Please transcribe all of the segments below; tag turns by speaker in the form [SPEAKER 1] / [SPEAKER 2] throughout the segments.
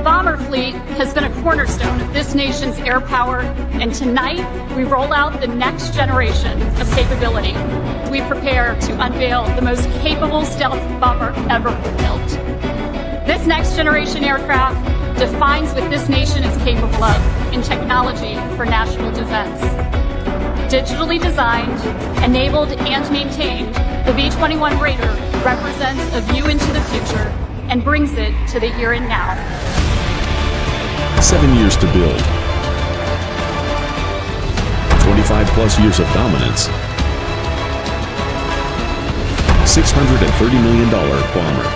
[SPEAKER 1] bomber fleet has been a cornerstone of this nation's air power, and tonight we roll out the next generation of capability. We prepare to unveil the most capable stealth bomber ever built. This next generation aircraft defines what this nation is capable of in technology for national defense. Digitally designed, enabled, and maintained, the B-21 Raider represents a view into the future and brings it to the here and now.
[SPEAKER 2] 7 years to build. 25 plus years of dominance. $630 million bomber.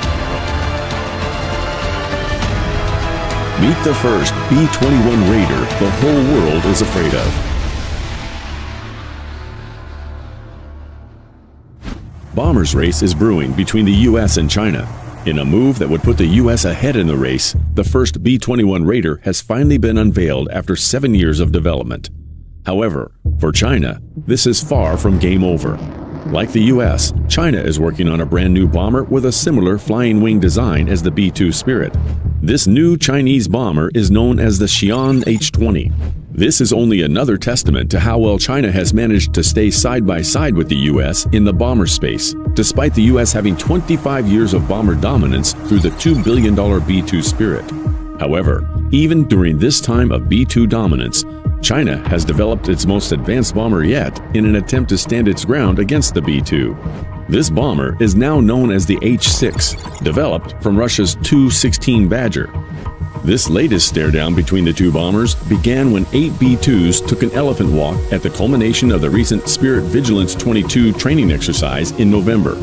[SPEAKER 2] Meet the first B-21 Raider the whole world is afraid of. Bombers race is brewing between the U.S. and China. In a move that would put the U.S. ahead in the race, the first B-21 Raider has finally been unveiled after 7 years of development. However, for China, this is far from game over. Like the U.S., China is working on a brand new bomber with a similar flying wing design as the B-2 Spirit. This new Chinese bomber is known as the Xi'an H-20. This is only another testament to how well China has managed to stay side by side with the U.S. in the bomber space, despite the U.S. having 25 years of bomber dominance through the $2 billion B-2 Spirit. However, even during this time of B-2 dominance, China has developed its most advanced bomber yet in an attempt to stand its ground against the B-2. This bomber is now known as the H-6, developed from Russia's Tu-16 Badger. This latest stare-down between the two bombers began when 8 B-2s took an elephant walk at the culmination of the recent Spirit Vigilance 22 training exercise in November.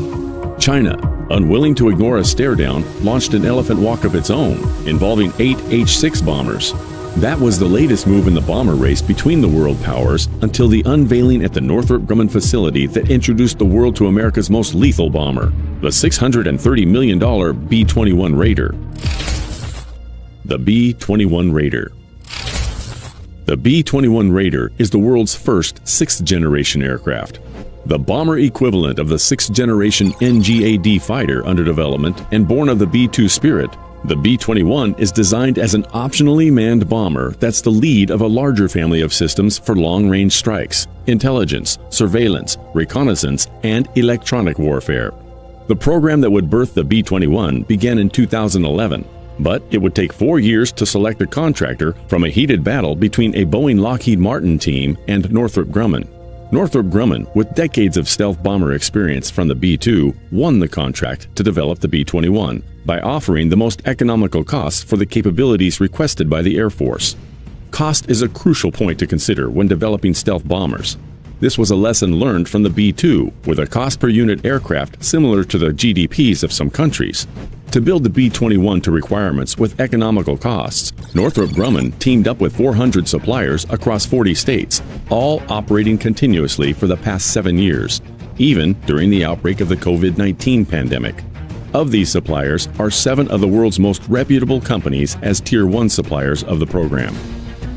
[SPEAKER 2] China, unwilling to ignore a stare-down, launched an elephant walk of its own, involving 8 H-6 bombers. That was the latest move in the bomber race between the world powers until the unveiling at the Northrop Grumman facility that introduced the world to America's most lethal bomber, the $630 million B-21 Raider. The B-21 Raider. The B-21 Raider is the world's first 6th-generation aircraft. The bomber equivalent of the 6th-generation NGAD fighter under development and born of the B-2 Spirit, the B-21 is designed as an optionally manned bomber that's the lead of a larger family of systems for long-range strikes, intelligence, surveillance, reconnaissance, and electronic warfare. The program that would birth the B-21 began in 2011, but it would take 4 years to select a contractor from a heated battle between a Boeing Lockheed Martin team and Northrop Grumman. Northrop Grumman, with decades of stealth bomber experience from the B-2, won the contract to develop the B-21 by offering the most economical costs for the capabilities requested by the Air Force. Cost is a crucial point to consider when developing stealth bombers. This was a lesson learned from the B-2, with a cost per unit aircraft similar to the GDPs of some countries. To build the B-21 to requirements with economical costs, Northrop Grumman teamed up with 400 suppliers across 40 states, all operating continuously for the past 7 years, even during the outbreak of the COVID-19 pandemic. Of these suppliers are 7 of the world's most reputable companies as Tier 1 suppliers of the program.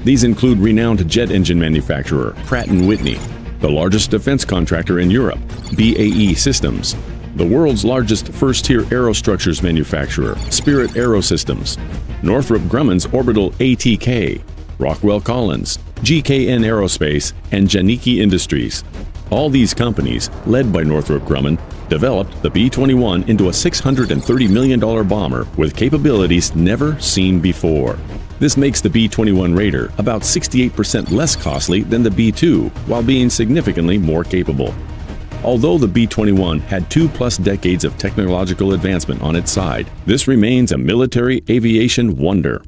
[SPEAKER 2] These include renowned jet engine manufacturer Pratt & Whitney, the largest defense contractor in Europe, BAE Systems, the world's largest first-tier aerostructures manufacturer, Spirit AeroSystems, Northrop Grumman's orbital ATK, Rockwell Collins, GKN Aerospace, and Janicki Industries. All these companies, led by Northrop Grumman, developed the B-21 into a $630 million bomber with capabilities never seen before. This makes the B-21 Raider about 68% less costly than the B-2, while being significantly more capable. Although the B-21 had 2+ decades of technological advancement on its side, this remains a military aviation wonder.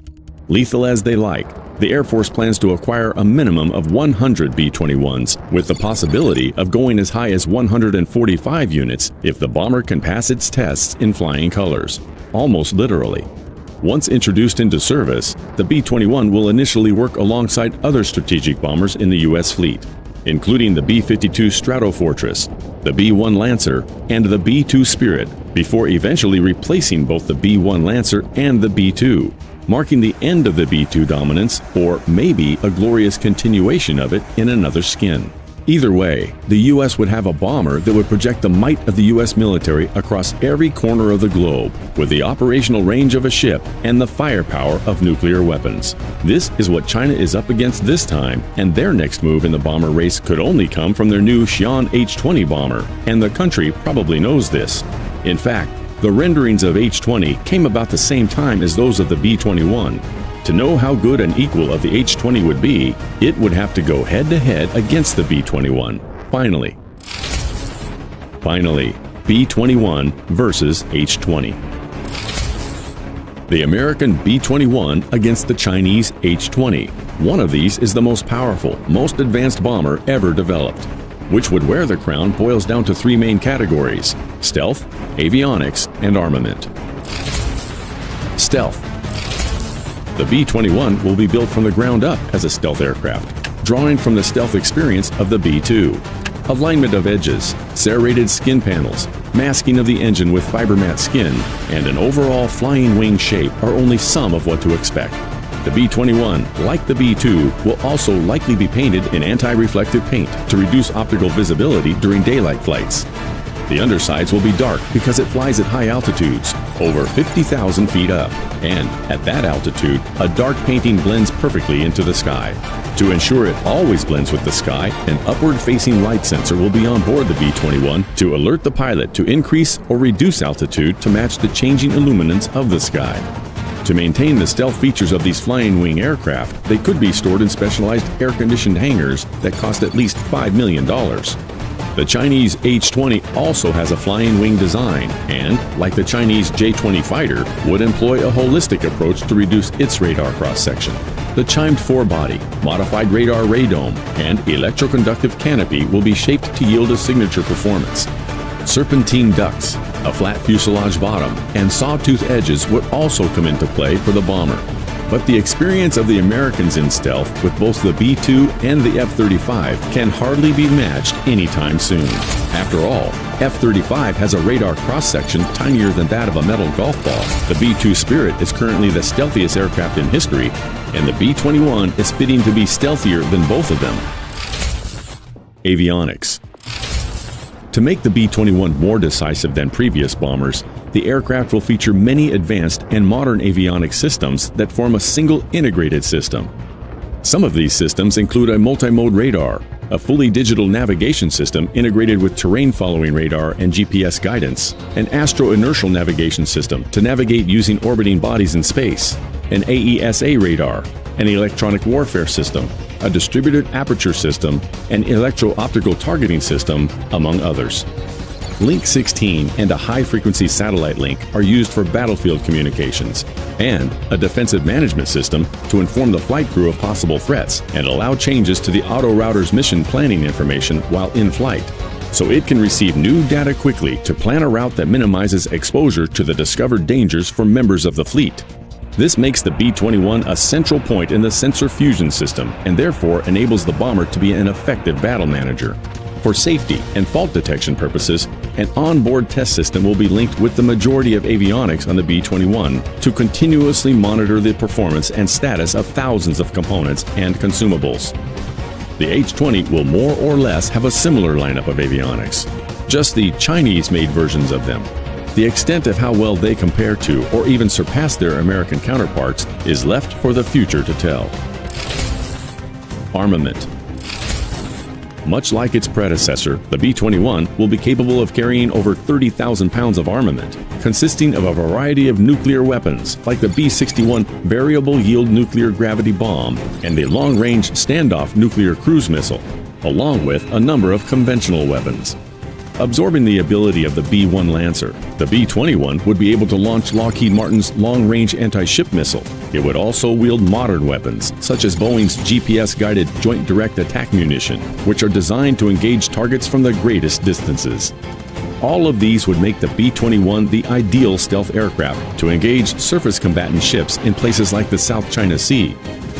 [SPEAKER 2] Lethal as they like, the Air Force plans to acquire a minimum of 100 B-21s, with the possibility of going as high as 145 units if the bomber can pass its tests in flying colors, almost literally. Once introduced into service, the B-21 will initially work alongside other strategic bombers in the U.S. fleet, including the B-52 Stratofortress, the B-1 Lancer, and the B-2 Spirit, before eventually replacing both the B-1 Lancer and the B-2, marking the end of the B-2 dominance, or maybe a glorious continuation of it in another skin. Either way, the U.S. would have a bomber that would project the might of the U.S. military across every corner of the globe, with the operational range of a ship and the firepower of nuclear weapons. This is what China is up against this time, and their next move in the bomber race could only come from their new Xi'an H-20 bomber, and the country probably knows this. In fact, the renderings of H-20 came about the same time as those of the B-21. To know how good an equal of the H-20 would be, it would have to go head-to-head against the B-21. Finally, B-21 versus H-20. The American B-21 against the Chinese H-20. One of these is the most powerful, most advanced bomber ever developed. Which would wear the crown boils down to three main categories: stealth, avionics, and armament. Stealth. The B-21 will be built from the ground up as a stealth aircraft, drawing from the stealth experience of the B-2. Alignment of edges, serrated skin panels, masking of the engine with fiber matte skin, and an overall flying wing shape are only some of what to expect. The B-21, like the B-2, will also likely be painted in anti-reflective paint to reduce optical visibility during daylight flights. The undersides will be dark because it flies at high altitudes, over 50,000 feet up, and at that altitude, a dark painting blends perfectly into the sky. To ensure it always blends with the sky, an upward-facing light sensor will be on board the B-21 to alert the pilot to increase or reduce altitude to match the changing illuminance of the sky. To maintain the stealth features of these flying wing aircraft, they could be stored in specialized air-conditioned hangars that cost at least $5 million. The Chinese H-20 also has a flying wing design and, like the Chinese J-20 fighter, would employ a holistic approach to reduce its radar cross-section. The chimed forebody, modified radar radome, and electroconductive canopy will be shaped to yield a signature performance. Serpentine ducts, a flat fuselage bottom, and sawtooth edges would also come into play for the bomber. But the experience of the Americans in stealth with both the B-2 and the F-35 can hardly be matched anytime soon. After all, F-35 has a radar cross-section tinier than that of a metal golf ball. The B-2 Spirit is currently the stealthiest aircraft in history, and the B-21 is fitting to be stealthier than both of them. Avionics. To make the B-21 more decisive than previous bombers, the aircraft will feature many advanced and modern avionics systems that form a single integrated system. Some of these systems include a multi-mode radar, a fully digital navigation system integrated with terrain-following radar and GPS guidance, an astro-inertial navigation system to navigate using orbiting bodies in space, an AESA radar, an electronic warfare system, a distributed aperture system, an electro-optical targeting system, among others. Link 16 and a high-frequency satellite link are used for battlefield communications, and a defensive management system to inform the flight crew of possible threats and allow changes to the auto-router's mission planning information while in flight, so it can receive new data quickly to plan a route that minimizes exposure to the discovered dangers for members of the fleet. This makes the B-21 a central point in the sensor fusion system and therefore enables the bomber to be an effective battle manager. For safety and fault detection purposes, an onboard test system will be linked with the majority of avionics on the B-21 to continuously monitor the performance and status of thousands of components and consumables. The H-20 will more or less have a similar lineup of avionics, just the Chinese-made versions of them. The extent of how well they compare to or even surpass their American counterparts is left for the future to tell. Armament. Much like its predecessor, the B-21 will be capable of carrying over 30,000 pounds of armament, consisting of a variety of nuclear weapons like the B-61 Variable Yield Nuclear Gravity Bomb and the Long-Range Standoff Nuclear Cruise Missile, along with a number of conventional weapons. Absorbing the ability of the B-1 Lancer, the B-21 would be able to launch Lockheed Martin's long-range anti-ship missile. It would also wield modern weapons, such as Boeing's GPS-guided Joint Direct Attack munition, which are designed to engage targets from the greatest distances. All of these would make the B-21 the ideal stealth aircraft to engage surface combatant ships in places like the South China Sea.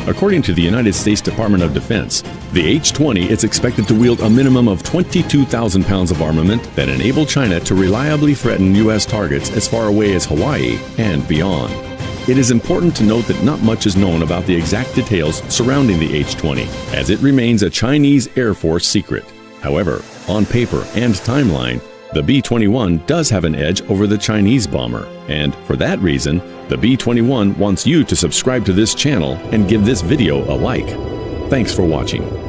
[SPEAKER 2] According to the United States Department of Defense, the H-20 is expected to wield a minimum of 22,000 pounds of armament that enable China to reliably threaten U.S. targets as far away as Hawaii and beyond. It is important to note that not much is known about the exact details surrounding the H-20, as it remains a Chinese Air Force secret. However, on paper and timeline, the B-21 does have an edge over the Chinese bomber, and for that reason, the B-21 wants you to subscribe to this channel and give this video a like. Thanks for watching.